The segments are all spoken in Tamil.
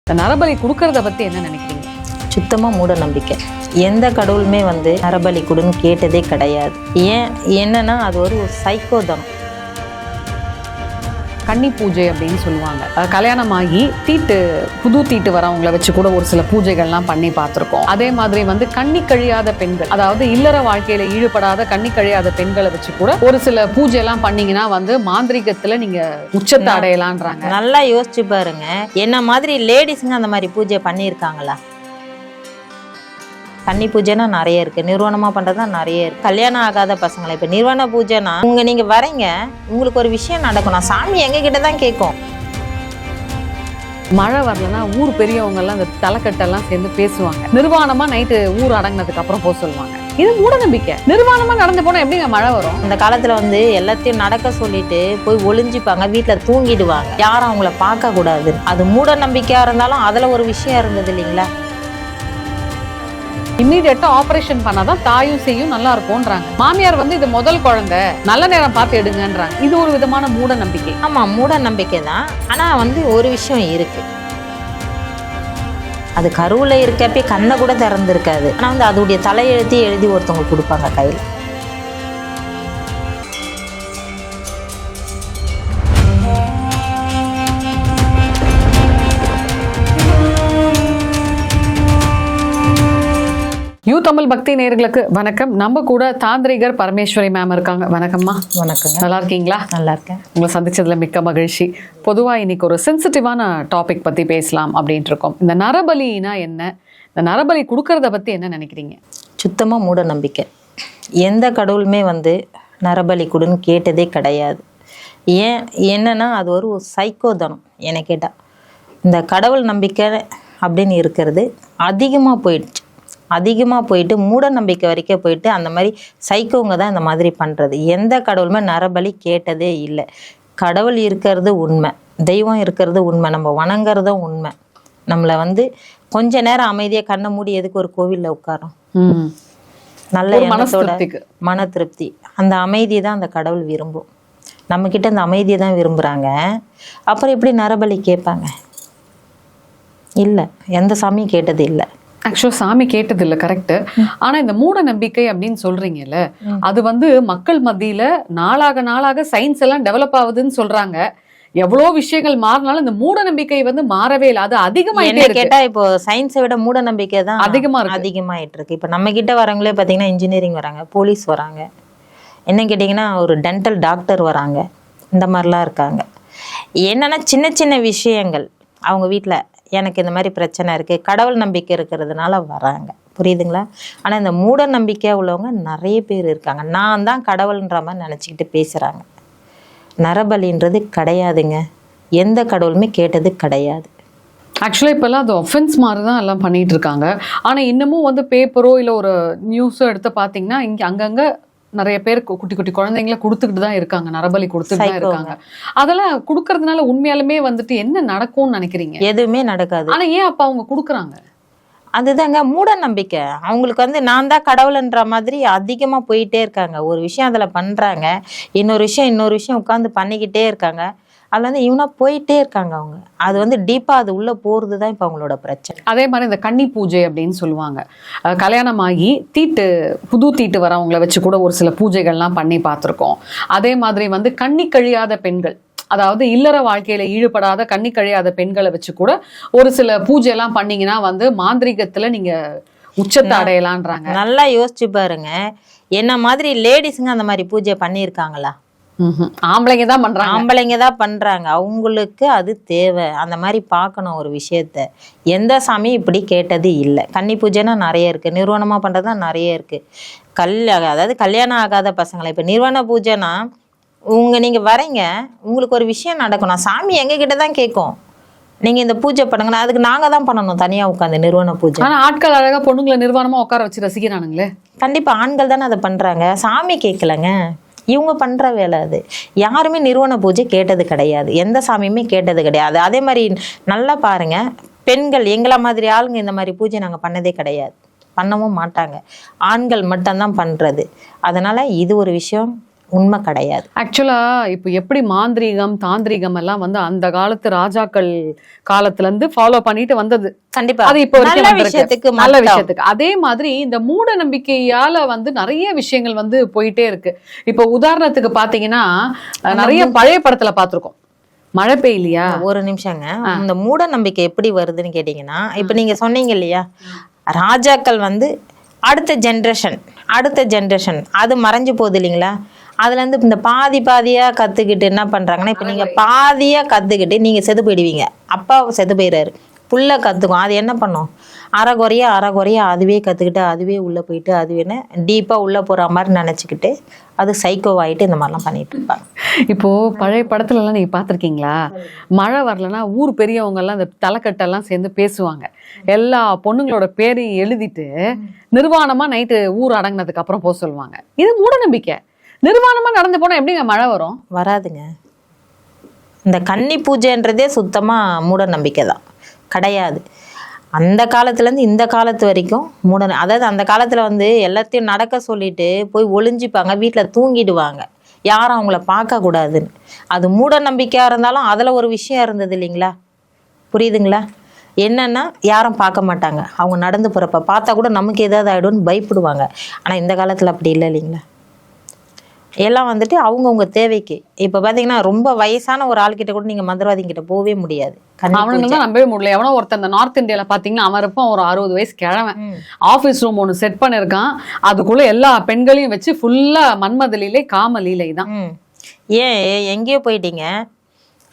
இந்த நரபலி கொடுக்கறத பத்தி என்ன நினைக்கிறீங்க? சுத்தமாக மூட நம்பிக்கை. எந்த கடவுளுமே நரபலி கொடுன்னு கேட்டதே கிடையாது. என்னன்னா அது ஒரு சைக்கோதனம். கன்னி பூஜை அப்படின்னு சொல்லுவாங்க. கல்யாணமாகி புது தீட்டு வரவங்களை வச்சு கூட ஒரு சில பூஜைகள்லாம் பண்ணி பார்த்துருக்கோம். அதே மாதிரி கன்னி கழியாத பெண்கள், அதாவது இல்லற வாழ்க்கையில ஈடுபடாத கன்னி கழியாத பெண்களை வச்சு கூட ஒரு சில பூஜை எல்லாம் பண்ணீங்கன்னா மாந்திரிகத்துல நீங்க உச்சத்தை அடையலான்றாங்க. நல்லா யோசிச்சு பாருங்க, என்ன மாதிரி லேடிஸுங்க அந்த மாதிரி பூஜை பண்ணியிருக்காங்களா? கன்னி பூஜைனா நிறைய இருக்கு, நிர்வாணமா பண்றதுனா நிறைய இருக்கு. கல்யாணம் ஆகாத பசங்களை இப்ப நிர்வாண பூஜைனா நீங்க வரீங்க, உங்களுக்கு ஒரு விஷயம் நடக்கணும், சாமி எங்க கிட்ட தான் கேட்கும். மழை வரலன்னா ஊர் பெரியவங்க எல்லாம் இந்த தலைக்கட்டெல்லாம் சேர்ந்து பேசுவாங்க. நிர்வாணமா நைட்டு ஊர் அடங்கினதுக்கு அப்புறம் போக சொல்லுவாங்க. இது மூட நம்பிக்கை. நிர்வாணமா நடந்து போனா எப்படிங்க மழை வரும்? அந்த காலத்துல எல்லாத்தையும் நடக்க சொல்லிட்டு போய் ஒளிஞ்சுப்பாங்க, வீட்டுல தூங்கிடுவாங்க, யாரும் அவங்கள பார்க்க கூடாது. அது மூட நம்பிக்கையா இருந்தாலும் அதுல ஒரு விஷயம் இருந்தது இல்லைங்களா? இம்மீடியட்டா ஆபரேஷன் பண்ணாதான் தாயும் செய்யும் நல்லா இருக்கும்ன்றாங்க. மாமியார் இது முதல் குழந்தை, நல்ல நேரம் பார்த்து எடுங்கன்றாங்க. இது ஒரு விதமான மூட நம்பிக்கை. ஆமா, மூட நம்பிக்கை தான். ஆனா ஒரு விஷயம் இருக்கு, அது கருவுல இருக்கப்பே கண்ணை கூட திறந்திருக்காது. ஆனா அதோடைய தலையெழுத்தி எழுதி ஒருத்தவங்க கொடுப்பாங்க கையில. யூ தமிழ் பக்தி நேயர்களுக்கு வணக்கம். நம்ம கூட தாந்திரிகர் பரமேஸ்வரி மேம் இருக்காங்க. வணக்கம்மா. வணக்கம். நல்லா இருக்கீங்களா? நல்லா இருக்கேன். உங்களை சந்திச்சதுல மிக்க மகிழ்ச்சி. பொதுவா இன்னைக்கு ஒரு சென்சிட்டிவான டாபிக் பத்தி பேசலாம் அப்படின்ட்டு இருக்கோம். இந்த நரபலினா என்ன, இந்த நரபலி கொடுக்கறத பத்தி என்ன நினைக்கிறீங்க? சுத்தமா மூட நம்பிக்கை. எந்த கடவுளுமே நரபலி கொடுன்னு கேட்டதே கிடையாது. என்னன்னா அது ஒரு சைக்கோதனம். என்னை கேட்டா இந்த கடவுள் நம்பிக்கை அப்படின்னு இருக்கிறது அதிகமாக போயிட்டு மூட நம்பிக்கை வரைக்கும் போயிட்டு அந்த மாதிரி சைக்கோங்க தான் இந்த மாதிரி பண்ணுறது. எந்த கடவுளுமே நரபலி கேட்டதே இல்லை. கடவுள் இருக்கிறது உண்மை, தெய்வம் இருக்கிறது உண்மை, நம்ம வணங்குறதும் உண்மை. நம்மளை கொஞ்ச நேரம் அமைதியாக கண்ணை மூடி எதுக்கு ஒரு கோவிலில் உட்காரோம்? நல்ல எண்ணத்தோட மன திருப்தி, அந்த அமைதியை தான் அந்த கடவுள் விரும்பும். நம்மக்கிட்ட அந்த அமைதியை தான் விரும்புகிறாங்க. அப்புறம் எப்படி நரபலி கேட்பாங்க? இல்லை, எந்த சாமியும் கேட்டது இல்லை. ஆக்சுவலா சாமி கேட்டது இல்லை, கரெக்ட். ஆனா இந்த மூட நம்பிக்கை அப்படின்னு சொல்றீங்கல்ல, அது மக்கள் மத்தியில நாளாக சயின்ஸ் எல்லாம் டெவலப் ஆகுதுன்னு சொல்றாங்க. எவ்வளவு விஷயங்கள் மாறினாலும் இந்த மூட நம்பிக்கை மாறவே இல்லை. அது அதிகமாயிட்டே இருக்கு. கேட்டா இப்போ சயின்ஸை விட மூட நம்பிக்கை தான் அதிகமாயிட்டு இருக்கு. இப்ப நம்ம கிட்ட வரவங்களே பாத்தீங்கன்னா இன்ஜினியரிங் வராங்க, போலீஸ் வராங்க, என்ன கேட்டீங்கன்னா ஒரு டென்டல் டாக்டர் வராங்க, இந்த மாதிரிலாம் இருக்காங்க. என்னன்னா சின்ன சின்ன விஷயங்கள் அவங்க வீட்டுல எனக்கு இந்த மாதிரி பிரச்சனை இருக்குது, கடவுள் நம்பிக்கை இருக்கிறதுனால வராங்க, புரியுதுங்களா? ஆனால் இந்த மூட நம்பிக்கை உள்ளவங்க நிறைய பேர் இருக்காங்க. நான் தான் கடவுள்ன்ற மாதிரி நினச்சிக்கிட்டு பேசுகிறாங்க. நரபலின்றது கிடையாதுங்க, எந்த கடவுளுமே கேட்டது கிடையாது. ஆக்சுவலாக இப்போல்லாம் அது ஒஃபென்ஸ் மாதிரி தான் எல்லாம் பண்ணிட்டு இருக்காங்க. ஆனால் இன்னமும் பேப்பரோ இல்லை ஒரு நியூஸோ எடுத்து பார்த்தீங்கன்னா இங்கே அங்கங்கே நிறைய பேர் குட்டி குட்டி குழந்தைங்கள கொடுத்துக்கிட்டு தான் இருக்காங்க, நரபலி கொடுத்துட்டு தான் இருக்காங்க. அதெல்லாம் கொடுக்கறதுனால உண்மையாலுமே என்ன நடக்கும்னு நினைக்கிறீங்க? எதுவுமே நடக்காது. ஆனா ஏன் அப்ப அவங்க கொடுக்குறாங்க? அதுதாங்க மூட நம்பிக்கை. அவங்களுக்கு நான் தான் கடவுள்ன்ற மாதிரி அதிகமா போயிட்டே இருக்காங்க. ஒரு விஷயம் அதுல பண்றாங்க, இன்னொரு விஷயம் உட்காந்து பண்ணிக்கிட்டே இருக்காங்க. அதுல இவனா போயிட்டே இருக்காங்க. அவங்க அது டீப்பா அது உள்ள போறதுதான் இப்ப அவங்களோட பிரச்சனை. அதே மாதிரி இந்த கன்னி பூஜை அப்படின்னு சொல்லுவாங்க. கல்யாணமாகி புது தீட்டு வரவங்களை வச்சு கூட ஒரு சில பூஜைகள்லாம் பண்ணி பார்த்துருக்கோம். அதே மாதிரி கன்னி கழியாத பெண்கள், அதாவது இல்லற வாழ்க்கையில ஈடுபடாத கன்னி கழியாத பெண்களை வச்சு கூட ஒரு சில பூஜை எல்லாம் பண்ணீங்கன்னா மாந்திரிகத்துல நீங்க உச்சத்தை அடையலான்றாங்க. நல்லா யோசிச்சு பாருங்க, என்ன மாதிரி லேடிஸுங்க அந்த மாதிரி பூஜை பண்ணியிருக்காங்களா? ஆம்பளைங்க தான் பண்றாங்க. அவங்களுக்கு அது தேவை, அந்த மாதிரி பார்க்கணும் ஒரு விஷயத்த. எந்த சாமியும் இப்படி கேட்டது இல்லை. கன்னி பூஜைனா நிறைய இருக்கு, நிர்வாணமா பண்றதுதான் நிறைய இருக்கு. அதாவது கல்யாணம் ஆகாத பசங்களை இப்ப நிர்வாண பூஜைனா நீங்க வரீங்க, உங்களுக்கு ஒரு விஷயம் நடக்கணும், சாமி எங்க கிட்ட தான் கேட்கும், நீங்க இந்த பூஜை பண்ணுங்கன்னா அதுக்கு நாங்க தான் பண்ணணும் தனியா உட்காந்து நிர்வாண பூஜை. ஆனா ஆட்கள் அழகா பொண்ணுங்களை நிர்வாணமா உட்கார வச்சு ரசிக்கிறானுங்களே. கண்டிப்பா ஆண்கள் தானே அதை பண்றாங்க, சாமி கேட்கலங்க, இவங்க பண்ற வேலை அது. யாருமே நிர்வாண பூஜை கேட்டது கிடையாது, எந்த சாமியுமே கேட்டது கிடையாது. அதே மாதிரி நல்லா பாருங்க, பெண்கள் எங்களை மாதிரி ஆளுங்க இந்த மாதிரி பூஜை நாங்க பண்ணதே கிடையாது, பண்ணவும் மாட்டாங்க. ஆண்கள் மட்டும்தான் பண்றது. அதனால இது ஒரு விஷயம் உண்மை கிடையாது. ஆக்சுவலா இப்போ எப்படி மாந்திரீகம் தாந்திரிகம் எல்லாம் வந்து அந்த காலத்து ராஜாக்கள் காலத்துல இருந்து ஃபாலோ பண்ணிட்டு வந்தது. கண்டிப்பா அது இப்போ நல்ல விஷயத்துக்கு நல்ல விஷயத்துக்கு. அதே மாதிரி இந்த மூட நம்பிக்கையால வந்து நிறைய விஷயங்கள் வந்து போயிட்டே இருக்கு. இப்போ உதாரணத்துக்கு பாத்தீங்கன்னா நிறைய பழைய படத்துல பாத்திருக்கோம், மழை பெய்யலையா. ஒரு நிமிஷங்க, இந்த மூட நம்பிக்கை எப்படி வருதுன்னு கேட்டீங்கன்னா, இப்ப நீங்க சொன்னீங்க இல்லையா, ராஜாக்கள் வந்து அடுத்த ஜென்ரேஷன் அது மறைஞ்சு போகுது இல்லைங்களா. அதுல இருந்து இந்த பாதியா கத்துக்கிட்டு என்ன பண்றாங்கன்னா, இப்ப நீங்க பாதியா கத்துக்கிட்டு நீங்க செத்து போயிடுவீங்க. அப்பா செத்து போயிடுறாரு, புள்ள கத்துக்கும். அது என்ன பண்ணும், அறகுறையா அதுவே கத்துக்கிட்டு அதுவே உள்ள போயிட்டு அதுவேன்னு டீப்பா உள்ள போற மாதிரி நினைச்சுக்கிட்டு அது சைக்கோவாயிட்டு இந்த மாதிரிலாம் பண்ணிட்டு இருப்பாங்க. இப்போ பழைய படத்துல எல்லாம் நீங்க பாத்திருக்கீங்களா, மழை வரலன்னா ஊர் பெரியவங்க எல்லாம் இந்த தலைக்கட்டெல்லாம் சேர்ந்து பேசுவாங்க. எல்லா பொண்ணுங்களோட பேரையும் எழுதிட்டு நிர்வாணமா நைட்டு ஊர் அடங்கினதுக்கு அப்புறம் போக சொல்லுவாங்க. இது மூட நம்பிக்கை. நிர்வாணமா நடந்து போனா எப்படிங்க மழை வரும்? வராதுங்க. இந்த கன்னி பூஜைன்றதே சுத்தமா மூட நம்பிக்கை தான், கிடையாது. அந்த காலத்துலேருந்து இந்த காலத்து வரைக்கும் அதாவது அந்த காலத்தில் வந்து எல்லாத்தையும் நடக்க சொல்லிட்டு போய் ஒளிஞ்சிப்பாங்க, வீட்டில் தூங்கிடுவாங்க, யாரும் அவங்கள பார்க்கக்கூடாதுன்னு. அது மூட நம்பிக்கையாக இருந்தாலும் அதில் ஒரு விஷயம் இருந்தது இல்லைங்களா, புரியுதுங்களா? என்னன்னா யாரும் பார்க்க மாட்டாங்க, அவங்க நடந்து போகிறப்ப பார்த்தா கூட நமக்கு ஏதாவது ஆகிடும்னு பயப்படுவாங்க. ஆனால் இந்த காலத்தில் அப்படி இல்லை இல்லைங்களா, எல்லாம் வந்துட்டு அவங்கவுங்க தேவைக்கு. இப்போ பார்த்தீங்கன்னா ரொம்ப வயசான ஒரு ஆள்கிட்ட கூட நீங்கள் மந்திரவாதிகிட்ட போகவே முடியாது, அவனுங்க தான் நம்பவே முடியல. எவனோ ஒருத்தர் இந்த நார்த் இந்தியால பாத்தீங்கன்னா அவன் இருப்பான் ஒரு 60 வயசு கிழவன், ஆபீஸ் ரூம் ஒண்ணு செட் பண்ணிருக்கான், அதுக்குள்ள எல்லா பெண்களையும் வச்சு ஃபுல்லா மன்மத லீலை காம லீலை தான். ஏன் எங்கேயோ போயிட்டீங்க,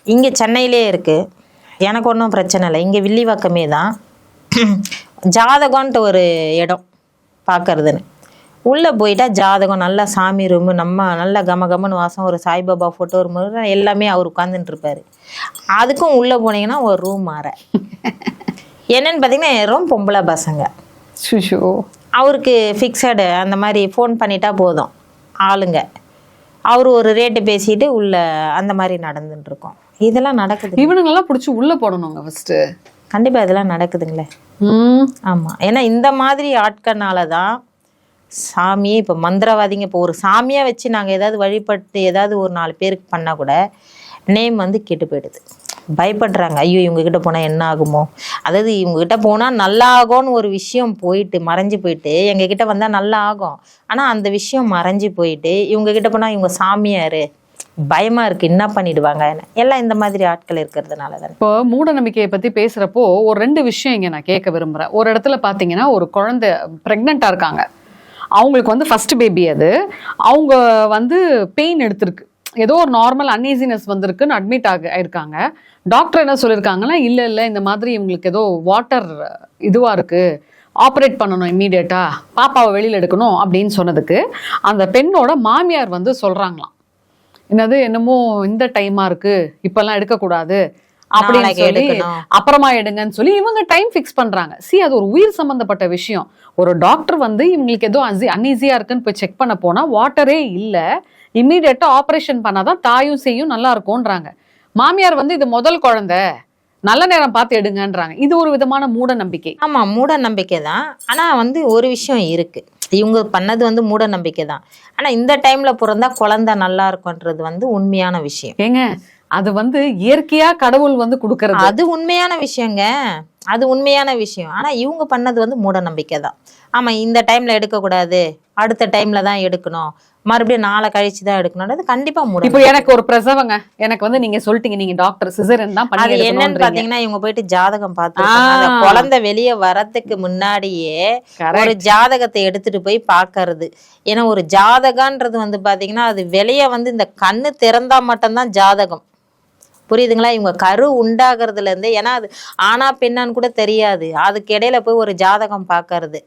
இங்க சென்னையிலே இருக்கு, எனக்கு ஒன்றும் பிரச்சனை இல்லை, இங்க வில்லிவாக்கமே தான். ஜாதகம்ன்ட்டு ஒரு இடம் பார்க்கறதுன்னு உள்ளே போயிட்டா ஜாதகம் நல்லா சாமி ரூமு, நம்ம நல்லா கமன்னு வாசம், ஒரு சாய்பாபா ஃபோட்டோ, ஒரு முறை எல்லாமே அவர் உட்காந்துட்டு இருப்பாரு. அதுக்கும் உள்ளே போனீங்கன்னா ஒரு ரூம் மாற என்னன்னு பார்த்தீங்கன்னா ரொம்ப பொம்பளை பசங்க. அவருக்கு ஃபிக்ஸடு அந்த மாதிரி ஃபோன் பண்ணிட்டா போதும் ஆளுங்க, அவர் ஒரு ரேட்டு பேசிட்டு உள்ள அந்த மாதிரி நடந்துட்டு இருக்கோம். இதெல்லாம் நடக்குது. இவனுங்கெல்லாம் பிடிச்சி உள்ளே போடணுங்க ஃபர்ஸ்ட். கண்டிப்பாக இதெல்லாம் நடக்குதுங்களே. ஆமாம், ஏன்னா இந்த மாதிரி ஆட்கள்னால தான் சாமியே இப்போ மந்திரவாதிங்க. இப்போ ஒரு சாமியாக வச்சு நாங்கள் ஏதாவது வழிபட்டு ஏதாவது ஒரு 4 பேருக்கு பண்ணால் கூட நேம் வந்து கெட்டு போயிடுது, பயப்படுறாங்க. ஐயோ இவங்ககிட்ட போனால் என்ன ஆகுமோ, அதாவது இவங்ககிட்ட போனால் நல்லா ஆகும்னு ஒரு விஷயம் போயிட்டு மறைஞ்சு போயிட்டு எங்ககிட்ட வந்தால் நல்லா ஆகும், ஆனால் அந்த விஷயம் மறைஞ்சு போயிட்டு இவங்ககிட்ட போனால் இவங்க சாமியார் பயமா இருக்கு, என்ன பண்ணிடுவாங்க, எல்லாம் இந்த மாதிரி ஆட்கள் இருக்கிறதுனால தான். இப்போ மூட நம்பிக்கையை பத்தி பேசுறப்போ ஒரு 2 விஷயம் இங்க நான் கேட்க விரும்புறேன். ஒரு இடத்துல பாத்தீங்கன்னா ஒரு குழந்தை பிரெக்னெண்டா இருக்காங்க, அவங்களுக்கு வந்து ஃபர்ஸ்ட் பேபி, அது அவங்க வந்து பெயின் எடுத்திருக்கு, ஏதோ ஒரு நார்மல் அன்ஈசினஸ் வந்திருக்குன்னு அட்மிட் ஆயிருக்காங்க. டாக்டர் என்ன சொல்லியிருக்காங்கன்னா, இல்லை இந்த மாதிரி இவங்களுக்கு ஏதோ வாட்டர் இதுவா இருக்கு, ஆப்ரேட் பண்ணணும், இம்மீடியட்டா பாப்பாவை வெளியில் எடுக்கணும் அப்படின்னு சொன்னதுக்கு அந்த பெண்ணோட மாமியார் வந்து சொல்றாங்களாம், என்னமோ இந்த டைமா இருக்கு, இப்பெல்லாம் எடுக்கக்கூடாது அப்படின்னு சொல்லி அப்புறமா எடுங்கன்னு சொல்லி இவங்க டைம் ஃபிக்ஸ் பண்றாங்க. அது ஒரு உயிர் சம்பந்தப்பட்ட விஷயம். ஒரு டாக்டர் வந்து இவங்களுக்கு ஏதோ அன்ஈஸியா இருக்குன்னு போய் செக் பண்ண போனா வாட்டரே இல்ல, இம்மீடியட்டா ஆபரேஷன் பண்ணாதான் தாயும் செய்யும் நல்லா இருக்கும்ன்றாங்க. மாமியார் வந்து இது முதல் குழந்தை, நல்ல நேரம் பார்த்து எடுங்கன்றாங்க. இது ஒரு விதமான மூட நம்பிக்கை. ஆமா, மூட நம்பிக்கை தான். ஆனா வந்து ஒரு விஷயம் இருக்கு, இவங்க பண்ணது வந்து மூட நம்பிக்கை தான். ஆனா இந்த டைம்ல பிறந்தா குழந்தை நல்லா இருக்கும்ன்றது வந்து உண்மையான விஷயம். ஏங்க அது வந்து இயற்கையா கடவுள் வந்து கொடுக்கறது, அது உண்மையான விஷயங்க, அது உண்மையான விஷயம். ஆனா இவங்க பண்ணது வந்து மூட நம்பிக்கை தான். ஆமா, இந்த டைம்ல எடுக்கக்கூடாது, அடுத்த டைம்ல தான் எடுக்கணும், மறுபடியும் நாளை கழிச்சு தான் எடுக்கணும், கண்டிப்பா மூட. இப்போ எனக்கு ஒரு பிரசவங்க, எனக்கு வந்து நீங்க சொல்லிட்டீங்க நீங்க டாக்டர் சிசேரியன் தான் பண்ணி, அது என்னன்னு பாத்தீங்கன்னா இவங்க போயிட்டு ஜாதகம் பார்த்து குழந்தை வெளியே வரதுக்கு முன்னாடியே ஒரு ஜாதகத்தை எடுத்துட்டு போய் பாக்குறது. ஏன்னா ஒரு ஜாதகன்றது வந்து பாத்தீங்கன்னா அது வெளியே வந்து இந்த கண்ணு திறந்தா மட்டும்தான் ஜாதகம், புரியுதுங்களா? இவங்க கரு உண்டாகிறதுல இருந்து, ஏன்னா அது ஆனா பெண்ணான்னு கூட தெரியாது, அதுக்கு இடையில போய் ஒரு ஜாதகம் பாக்குறது,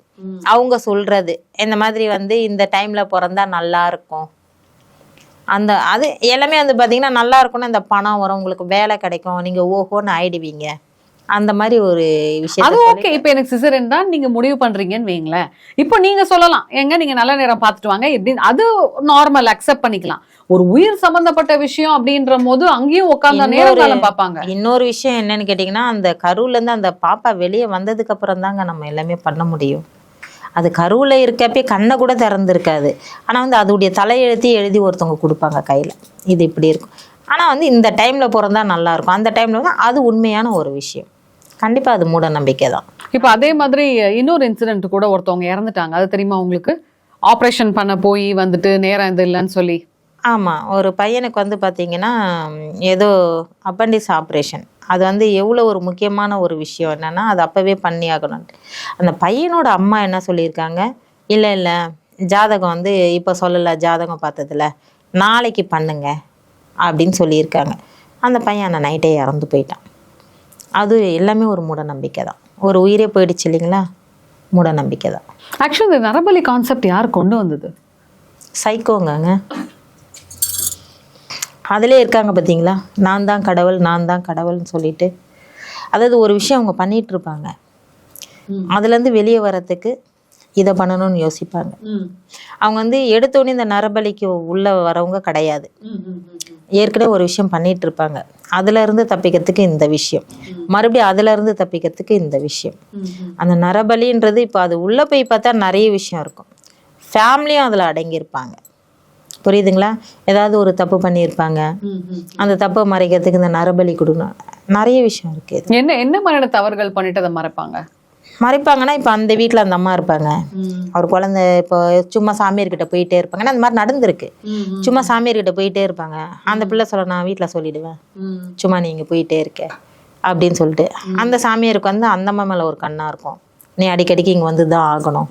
அவங்க சொல்றது இந்த மாதிரி வந்து இந்த டைம்ல பிறந்தா நல்லா இருக்கும், அந்த அது எல்லாமே வந்து பாத்தீங்கன்னா நல்லா இருக்கும்னா இந்த பணம் வரும், உங்களுக்கு வேலை கிடைக்கும், நீங்க ஓஹோன்னு ஆயிடுவீங்க, அந்த மாதிரி ஒரு விஷயம். அது ஓகே. இப்போ எனக்கு சிசேரியன் தான் நீங்க முடிவு பண்றீங்கன்னு வைங்களேன், இப்போ நீங்க சொல்லலாம் எங்க நீங்க நல்ல நேரம் பார்த்துட்டு வாங்க எப்படின்னு, அது நார்மல் அக்செப்ட் பண்ணிக்கலாம். ஒரு உயிர் சம்பந்தப்பட்ட விஷயம் அப்படின்ற போது அங்கேயும் உட்கார்ந்தா நேரம் பார்ப்பாங்க. இன்னொரு விஷயம் என்னன்னு கேட்டீங்கன்னா, அந்த கருவுல இருந்து அந்த பாப்பா வெளியே வந்ததுக்கு அப்புறம் தாங்க நம்ம எல்லாமே பண்ண முடியும். அது கருவில் இருக்கப்பே கண்ணை கூட திறந்துருக்காது. ஆனால் வந்து அதோடைய தலையெழுத்தி எழுதி ஒருத்தவங்க கொடுப்பாங்க கையில், இது இப்படி இருக்கும். ஆனால் வந்து இந்த டைமில் பிறந்தா நல்லாயிருக்கும், அந்த டைமில் வந்து அது உண்மையான ஒரு விஷயம். கண்டிப்பாக அது மூட நம்பிக்கை தான். இப்போ அதே மாதிரி இன்னொரு இன்சிடென்ட் கூட ஒருத்தவங்க இறந்துட்டாங்க, அது தெரியுமா உங்களுக்கு? ஆப்ரேஷன் பண்ண போய் வந்துட்டு நேரம் இது இல்லைன்னு சொல்லி. ஆமாம், ஒரு பையனுக்கு வந்து பார்த்திங்கன்னா ஏதோ அப்பண்டிஸ் ஆப்ரேஷன். அது வந்து எவ்வளோ ஒரு முக்கியமான ஒரு விஷயம் என்னென்னா அது அப்போவே பண்ணி ஆகணும்ட்டு. அந்த பையனோட அம்மா என்ன சொல்லியிருக்காங்க, இல்லை இல்லை ஜாதகம் வந்து இப்போ சொல்லலை, ஜாதகம் பார்த்ததில்ல, நாளைக்கு பண்ணுங்க அப்படின்னு சொல்லியிருக்காங்க. அந்த பையன் அந்த நைட்டே இறந்து போயிட்டான். அது எல்லாமே ஒரு மூட நம்பிக்கை தான். ஒரு உயிரே போயிடுச்சு இல்லைங்களா, மூட நம்பிக்கை தான். ஆக்சுவலி இந்த நரபலி கான்செப்ட் யார் கொண்டு வந்தது? சைக்கோங்க. அதிலே இருக்காங்க பார்த்தீங்களா, நான் தான் கடவுள், நான் தான் கடவுள்னு சொல்லிட்டு. அதாவது ஒரு விஷயம் அவங்க பண்ணிட்டு இருப்பாங்க, அதுலேருந்து வெளியே வர்றதுக்கு இதை பண்ணணும்னு யோசிப்பாங்க. அவங்க வந்து எடுத்தோடனே இந்த நரபலிக்கு உள்ள வரவங்க கிடையாது. ஏற்கனவே ஒரு விஷயம் பண்ணிட்டு இருப்பாங்க, அதுல இருந்து தப்பிக்கிறதுக்கு இந்த விஷயம், மறுபடியும் அதுல இருந்து தப்பிக்கிறதுக்கு இந்த விஷயம். அந்த நரபலின்றது இப்போ அது உள்ள போய் பார்த்தா நிறைய விஷயம் இருக்கும். ஃபேமிலியும் அதுல அடங்கியிருப்பாங்க, புரியுதுங்களா? ஏதாவது ஒரு தப்பு பண்ணியிருப்பாங்க, அந்த தப்பை மறைக்கிறதுக்கு இந்த நரபலி கொடுக்கணும். நிறைய விஷயம் இருக்கு. என்ன என்ன மாதிரியான தவறுகள் பண்ணிட்டு அதை மறைப்பாங்கன்னா இப்போ அந்த வீட்டில் அந்த அம்மா இருப்பாங்க, அவர் குழந்தை இப்போ சும்மா சாமியார்கிட்ட போயிட்டே இருப்பாங்க. அந்த மாதிரி நடந்திருக்கு, சும்மா சாமியார்கிட்ட போயிட்டே இருப்பாங்க. அந்த பிள்ளை சொல்ல, நான் வீட்டில் சொல்லிடுவேன், சும்மா நீங்க போயிட்டே இருக்க அப்படின்னு சொல்லிட்டு. அந்த சாமியாருக்கு வந்து அந்த அம்மா மேலே ஒரு கண்ணா இருக்கும், நீ அடிக்கடிக்கு இங்கே வந்து தான் ஆகணும்.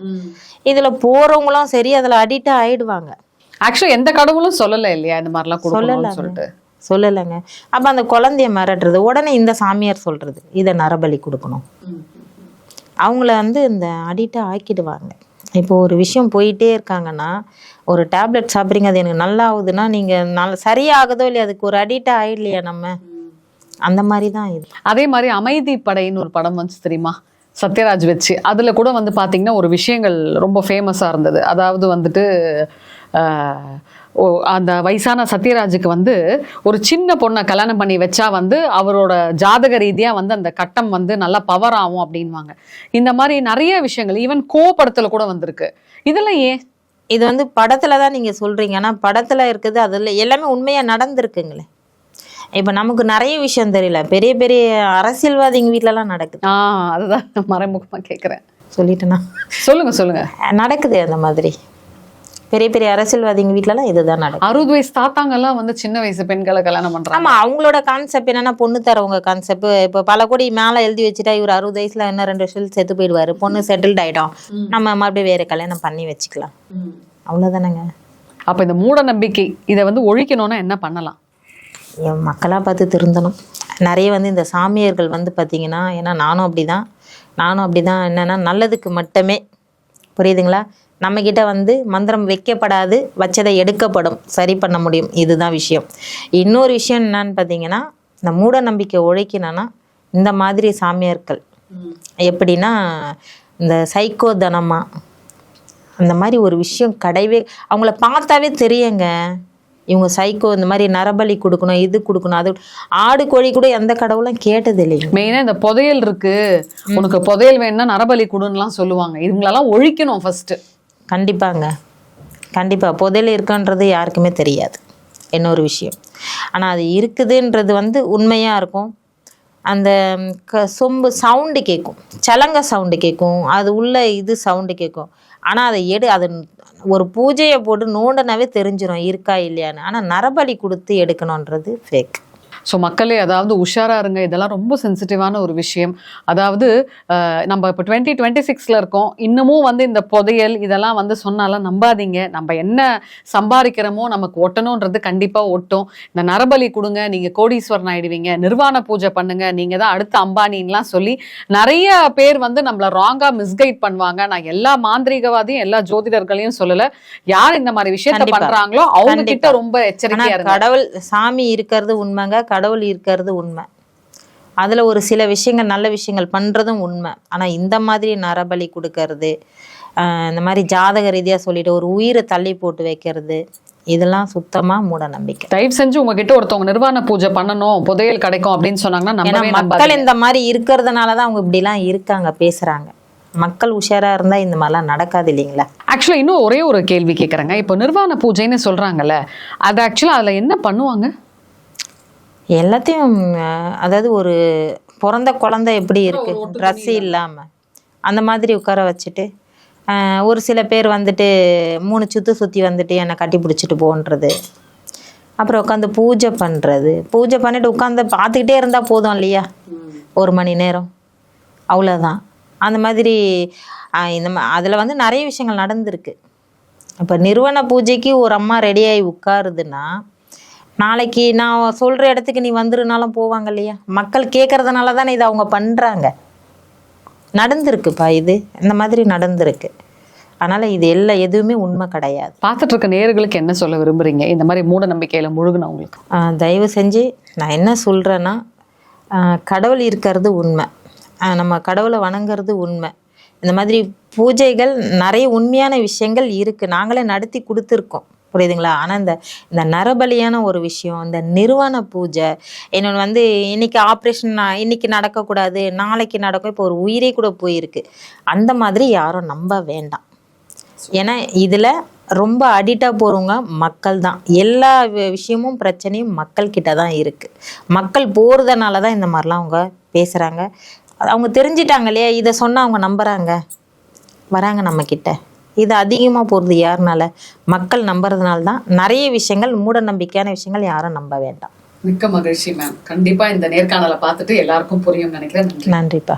இதில் போகிறவங்களும் சரி அதில் அடிக்ட் ஆயிடுவாங்க. ஆக்சுவலி எந்த கடவுளும் சொல்லலை இல்லையா இந்த மாதிரிலாம் கொடுக்கணும்னு சொல்லிட்டு? சொல்லலைங்க. அப்போ அந்த குழந்தைய மிரட்டுறது, உடனே இந்த சாமியார் சொல்றது இதை நரபலி கொடுக்கணும். அவங்கள வந்து இந்த அடிக்டாக ஆக்கிடுவாங்க. இப்போ ஒரு விஷயம் போயிட்டே இருக்காங்கன்னா, ஒரு டேப்லெட் சாப்பிட்றீங்க, அது எனக்கு நல்லா ஆகுதுன்னா நீங்கள் சரியாகுதோ இல்லையா, அதுக்கு ஒரு அடிக்டாக ஆயிடலையா நம்ம, அந்த மாதிரி தான் இது. அதே மாதிரி அமைதி படைன்னு ஒரு படம் வந்து தெரியுமா, சத்யராஜ் வச்சு. அதில் கூட வந்து பார்த்தீங்கன்னா ஒரு விஷயங்கள் ரொம்ப ஃபேமஸாக இருந்தது. அதாவது வந்துட்டு அந்த வயசான சத்யராஜுக்கு வந்து ஒரு சின்ன பொண்ணை கல்யாணம் பண்ணி வச்சா வந்து அவரோட ஜாதக ரீதியாக வந்து அந்த கட்டம் வந்து நல்லா பவர் ஆகும் அப்படின்வாங்க. இந்த மாதிரி நிறைய விஷயங்கள் ஈவன் கோபடத்தில் கூட வந்திருக்கு. இதெல்லாம் ஏன்? இது வந்து படத்தில் தான் நீங்கள் சொல்கிறீங்க, ஆனால் படத்தில் இருக்குது அதில் எல்லாமே உண்மையாக நடந்திருக்குங்களே. இப்போ நமக்கு நிறைய விஷயம் தெரியல, பெரிய பெரிய அரசியல்வாதிங்க வீட்டிலலாம் நடக்குது. அதுதான் மறைமுகமாக கேட்குறேன். சொல்லிட்டேன்னா சொல்லுங்க. நடக்குது அந்த மாதிரி பெரிய பெரிய அரசியல்வாதிங்க வீட்டிலலாம் இதுதான் நடக்கும். 60 வயசு தாத்தாங்கெல்லாம் வந்து சின்ன வயசு பெண்களை கல்யாணம் பண்றாங்க. ஆமா, அவங்களோட கான்செப்ட் என்னன்னா பொண்ணு தரவங்க கான்செப்ட். இப்போ பல கோடி மேலே எழுதி வச்சுட்டா இவர் 60 வயசுல என்ன 2 வருஷத்துல செத்து போயிடுவாரு, பொண்ணு செட்டில்ட் ஆயிடும், நம்ம மறுபடியும் வேற கல்யாணம் பண்ணி வச்சுக்கலாம், அவ்வளவுதானங்க. அப்ப இந்த மூட நம்பிக்கை இதை வந்து ஒழிக்கணும்னா என்ன பண்ணலாம்? மக்களாக பார்த்து திருந்தணும். நிறைய வந்து இந்த சாமியார்கள் வந்து பார்த்தீங்கன்னா, ஏன்னா நானும் அப்படிதான் என்னன்னா நல்லதுக்கு மட்டுமே, புரியுதுங்களா? நம்மக்கிட்ட வந்து மந்திரம் வைக்கப்படாது, வச்சதை எடுக்கப்படும், சரி பண்ண முடியும், இதுதான் விஷயம். இன்னொரு விஷயம் என்னன்னு பார்த்தீங்கன்னா, இந்த மூட நம்பிக்கை ஒழிக்கணும்னா இந்த மாதிரி சாமியார்கள் எப்படின்னா இந்த சைக்கோதனமா அந்த மாதிரி ஒரு விஷயம் கிடையவே, அவங்கள பார்த்தாவே தெரியுங்க இவங்க சைக்கோ, இந்த மாதிரி நரபலி கொடுக்கணும், இது கொடுக்கணும், அது ஆடு கோழி கூட எந்த கடவுளும் கேட்டது இல்லைங்க. மெயினாக இந்த புதையல் இருக்கு, உனக்கு புதையல் வேணும்னா நரபலி கொடுன்னுலாம் சொல்லுவாங்க. இவங்களெல்லாம் ஒழிக்கணும் ஃபர்ஸ்ட். கண்டிப்பாக புதையல் இருக்குன்றது யாருக்குமே தெரியாது, இன்னொரு விஷயம். ஆனால் அது இருக்குதுன்றது வந்து உண்மையாக இருக்கும். அந்த சொம்பு சவுண்டு கேட்கும், சலங்க சவுண்டு கேட்கும், அது உள்ள இது சவுண்டு கேட்கும். ஆனால் அதை அது ஒரு பூஜையை போட்டு நோண்டனாவே தெரிஞ்சிடும் இருக்கா இல்லையான்னு. ஆனால் நரபலி கொடுத்து எடுக்கணுன்றது ஃபேக். ஸோ மக்களே, அதாவது உஷாராக இருங்க, இதெல்லாம் ரொம்ப சென்சிட்டிவான ஒரு விஷயம். அதாவது நம்ம இப்போ 2026 இருக்கோம், இன்னமும் வந்து இந்த புதையல் இதெல்லாம் வந்து சொன்னாலாம் நம்பாதீங்க. நம்ம என்ன சம்பாதிக்கிறோமோ நமக்கு ஒட்டணுன்றது கண்டிப்பாக ஒட்டும். இந்த நரபலி கொடுங்க, நீங்கள் கோடீஸ்வரன் ஆயிடுவீங்க, நிர்வாண பூஜை பண்ணுங்க, நீங்கள் தான் அடுத்த அம்பானின்லாம் சொல்லி நிறைய பேர் வந்து நம்மளை ராங்காக மிஸ்கைட் பண்ணுவாங்க. நான் எல்லா மாந்திரிகவாதியும் எல்லா ஜோதிடர்களையும் சொல்லலை, யார் இந்த மாதிரி விஷயத்த பண்றாங்களோ அவங்க கிட்ட ரொம்ப எச்சரிக்கையா இருங்க. கடவுள் சாமி இருக்கிறது உண்மைங்க, கடவுள் இருக்கிறது உண்மை. அதுல ஒரு சில விஷயங்கள் நல்ல விஷயங்கள் பண்றதும் உண்மை. ஆனா இந்த மாதிரி நரபலி கொடுக்கறது, இந்த மாதிரி ஜாதக ரீதியா சொல்லிட்டு ஒரு உயிரை தள்ளி போட்டு வைக்கிறது, இதெல்லாம் சுத்தமா மூட நம்பிக்கை. தயவு செஞ்சு உங்ககிட்ட ஒருத்தவங்க நிர்வாண பூஜை பண்ணணும், புதையல் கிடைக்கும் அப்படின்னு சொன்னாங்கன்னா மக்கள் இந்த மாதிரி இருக்கிறதுனாலதான் அவங்க இப்படி எல்லாம் இருக்காங்க, பேசுறாங்க. மக்கள் உஷாராக இருந்தால் இந்த மாதிரிலாம் நடக்காது இல்லைங்களா? ஆக்சுவலாக இன்னும் ஒரே ஒரு கேள்வி கேட்குறேங்க. இப்போ நிர்வாண பூஜைன்னு சொல்கிறாங்கல்ல, அது ஆக்சுவலாக அதில் என்ன பண்ணுவாங்க? எல்லாத்தையும் அதாவது ஒரு பிறந்த குழந்தை எப்படி இருக்குது ட்ரெஸ்ஸு இல்லாமல் அந்த மாதிரி உட்கார வச்சுட்டு ஒரு சில பேர் வந்துட்டு 3 சுற்று சுற்றி வந்துட்டு என்னை கட்டி பிடிச்சிட்டு போன்றது, அப்புறம் உட்காந்து பூஜை பண்ணுறது. பூஜை பண்ணிவிட்டு உட்காந்து பார்த்துக்கிட்டே இருந்தால் போதும் இல்லையா, 1 மணி நேரம், அவ்வளோதான். அந்த மாதிரி அதில் வந்து நிறைய விஷயங்கள் நடந்திருக்கு. இப்போ நிறுவன பூஜைக்கு ஒரு அம்மா ரெடியாகி உட்காருதுன்னா, நாளைக்கு நான் சொல்கிற இடத்துக்கு நீ வந்துருனாலும் போவாங்க இல்லையா? மக்கள் கேட்குறதுனால தானே இதை அவங்க பண்ணுறாங்க. நடந்திருக்குப்பா, இது இந்த மாதிரி நடந்திருக்கு. அதனால் இது எதுவுமே உண்மை கிடையாது. பார்த்துட்டு இருக்க நேயர்களுக்கு என்ன சொல்ல விரும்புகிறீங்க இந்த மாதிரி மூட நம்பிக்கையில் முழுகுனவங்களுக்கு? தயவு செஞ்சு நான் என்ன சொல்கிறேன்னா, கடவுள் இருக்கிறது உண்மை, நம்ம கடவுளை வணங்குறது உண்மை. இந்த மாதிரி பூஜைகள் நிறைய உண்மையான விஷயங்கள் இருக்குது, நாங்களே நடத்தி கொடுத்துருக்கோம், புரியுதுங்களா? ஆனால் இந்த நரபலியான ஒரு விஷயம், இந்த நிறுவன பூஜை, இன்னொன்று வந்து இன்னைக்கு ஆப்ரேஷன் இன்னைக்கு நடக்கக்கூடாது, நாளைக்கு நடக்கும். இப்போ ஒரு உயிரே கூட போயிருக்கு. அந்த மாதிரி யாரும் நம்ப வேண்டாம். ஏன்னா இதில் ரொம்ப அடிக்டாக போகிறவங்க மக்கள் தான். எல்லா விஷயமும் பிரச்சனையும் மக்கள்கிட்ட தான் இருக்குது. மக்கள் போகிறதுனால தான் இந்த மாதிரிலாம் அவங்க பேசுகிறாங்க. அவங்க தெரிஞ்சிட்டாங்க இல்லையா, இதை சொன்னால் அவங்க நம்புகிறாங்க, வராங்க நம்மக்கிட்ட. இது அதிகமாக போகிறது யாருனால? மக்கள் நம்புறதுனால தான். நிறைய விஷயங்கள் மூட நம்பிக்கையான விஷயங்கள் யாரும் நம்ப வேண்டாம். மிக்க மகிழ்ச்சி மேம். கண்டிப்பாக இந்த நேர்காணலை பார்த்துட்டு எல்லாருக்கும் புரியும் நினைக்கிறேன். நன்றிப்பா.